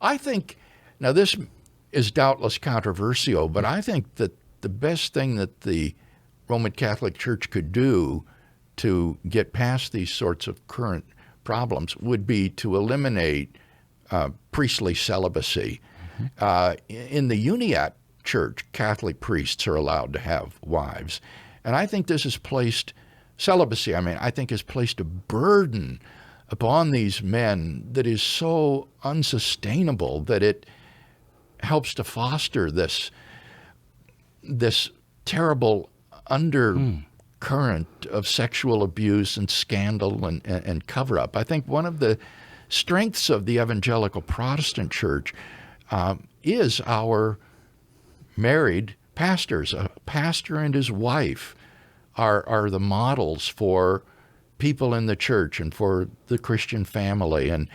I think, now this is doubtless controversial, but I think that the best thing that the Roman Catholic Church could do to get past these sorts of current problems would be to eliminate priestly celibacy. In the Uniat Church, Catholic priests are allowed to have wives. And I think this has placed celibacy, I think has placed a burden upon these men that is so unsustainable that it helps to foster this terrible undercurrent of sexual abuse and scandal and cover-up. I think one of the strengths of the evangelical Protestant church is our married pastors. A pastor and his wife are the models for people in the church and for the Christian family. And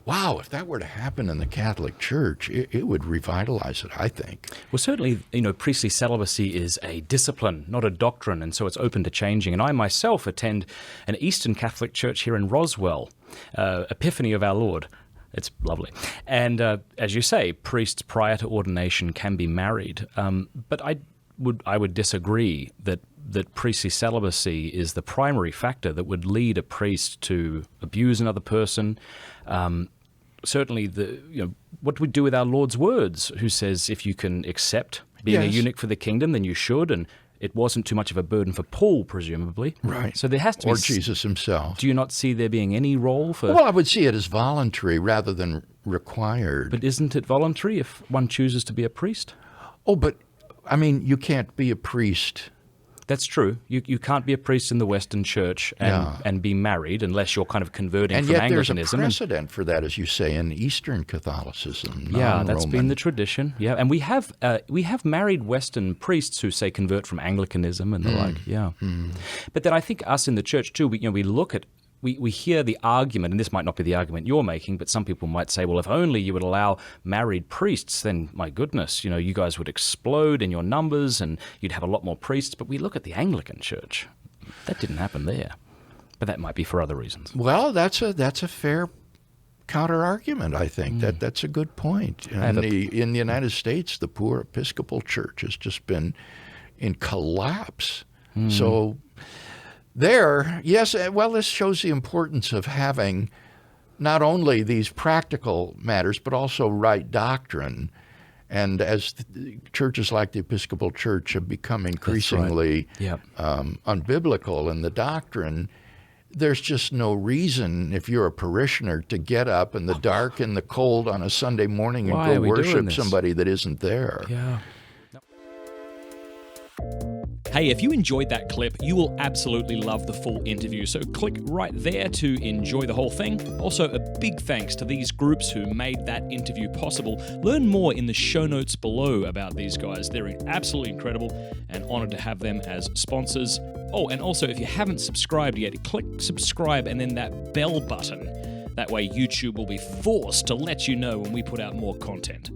wow, if that were to happen in the Catholic Church, it would revitalize it, I think. Well, certainly, priestly celibacy is a discipline, not a doctrine, and so it's open to changing. And I myself attend an Eastern Catholic church here in Roswell, Epiphany of Our Lord. It's lovely. And as you say, priests prior to ordination can be married. But I would disagree that priestly celibacy is the primary factor that would lead a priest to abuse another person. Certainly, what do we do with our Lord's words, who says if you can accept being a eunuch for the kingdom, then you should, and it wasn't too much of a burden for Paul, presumably. Right. So there has to be... Or Jesus himself. Do you not see there being any role for... Well, I would see it as voluntary rather than required. But isn't it voluntary if one chooses to be a priest? Oh, but, you can't be a priest... That's true. You can't be a priest in the Western Church and be married unless you're kind of converting from Anglicanism. And yet there's a precedent for that, as you say, in Eastern Catholicism. Yeah, that's been the tradition. Yeah, and we have married Western priests who say convert from Anglicanism and the like. Yeah, but then I think us in the Church too. We look at. We hear the argument, and this might not be the argument you're making, but some people might say, well, if only you would allow married priests, then, my goodness, you guys would explode in your numbers and you'd have a lot more priests. But we look at the Anglican Church. That didn't happen there. But that might be for other reasons. Well, that's a fair counter-argument, I think. That's a good point. In the United States, the poor Episcopal Church has just been in collapse. So... yes, well, this shows the importance of having not only these practical matters, but also right doctrine. And as churches like the Episcopal Church have become increasingly unbiblical in the doctrine, there's just no reason, if you're a parishioner, to get up in the dark and the cold on a Sunday morning and go worship somebody that isn't there. Yeah. Hey, if you enjoyed that clip, you will absolutely love the full interview, so click right there to enjoy the whole thing. Also, a big thanks to these groups who made that interview possible. Learn more in the show notes below about these guys. They're absolutely incredible and honored to have them as sponsors. Oh, and also, if you haven't subscribed yet, click subscribe and then that bell button. That way YouTube will be forced to let you know when we put out more content.